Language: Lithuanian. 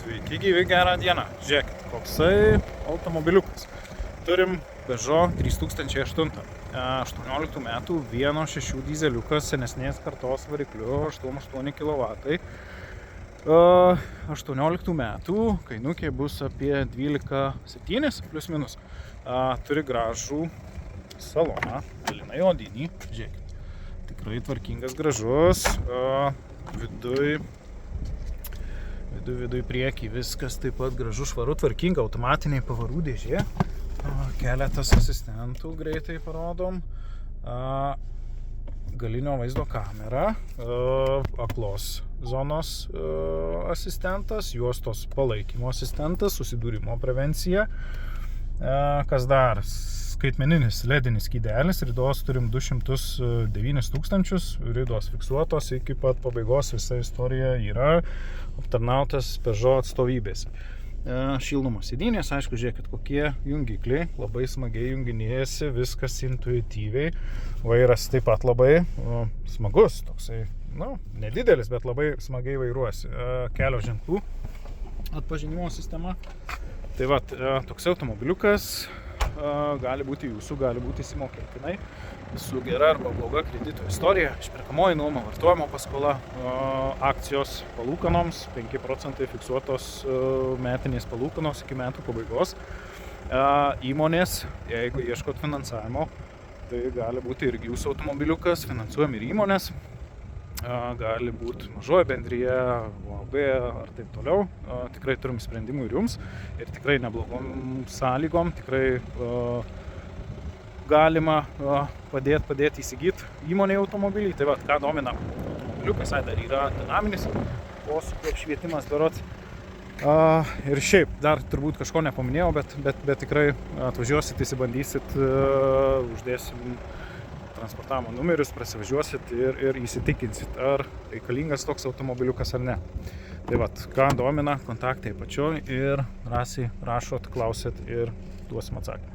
Sveiki gyvi, gerą dieną. Žiūrėkit, koksai automobiliukas. Turim Peugeot 3008. 18 metų 1.6 dizeliukas senesnės kartos varikliu 8 kW. 18 metų kainukė bus apie 12,7 plius minus. Turi gražų saloną, alinai odinį. Žiūrėkit, tikrai tvarkingas, gražus. Viduj priekį viskas taip pat gražu, švaru, tvarkinga, automatiniai pavarų dėžė. Keletas asistentų greitai parodom. Galinio vaizdo kamera, aklos zonos asistentas, juostos palaikymo asistentas, susidūrimo prevencija. Kas dar? Skaitmeninis ledinis skydelis, ridos turim 209 000, ridos fiksuotos iki pat pabaigos, visa istorija yra aptarnautas Peugeot atstovybės. Šildomos sėdynės, aišku, žiūrėkit, kokie jungikliai, labai smagiai junginėjasi, viskas intuityviai, vairas taip pat labai smagus, toksai, nedidelis, bet labai smagiai vairuosi. Kelio ženklų atpažinimo sistema. Tai va, toks automobiliukas gali būti jūsų, gali būti įsimokėtinai su gera arba bloga kredito istorija, išperkamoji nuoma, vartojimo paskola, akcijos palūkanoms, 5% fiksuotos metinės palūkanos iki metų pabaigos. Įmonės, jeigu ieškot finansavimo, tai gali būti irgi jūsų automobiliukas, finansuojam ir įmonės. Gali būti mažoji bendrija, UAB ar taip toliau. Tikrai turim sprendimų ir jums ir tikrai neblogom sąlygom, tikrai galima padėti įsigyti įmonėje automobilį. Tai va, ką domina automobiliukas, dar yra dinaminis posūkio apšvietimas berods. Ir šiaip, dar turbūt kažko nepaminėjau, bet tikrai atvažiuosit, įsibandysit, uždėsim transportavimo numerius, prasivažiuosit ir įsitikinsit, ar reikalingas toks automobiliukas ar ne. Tai vat, ką domina, kontaktai apačioj ir drąsiai rašot, klausit ir duosim atsakymą.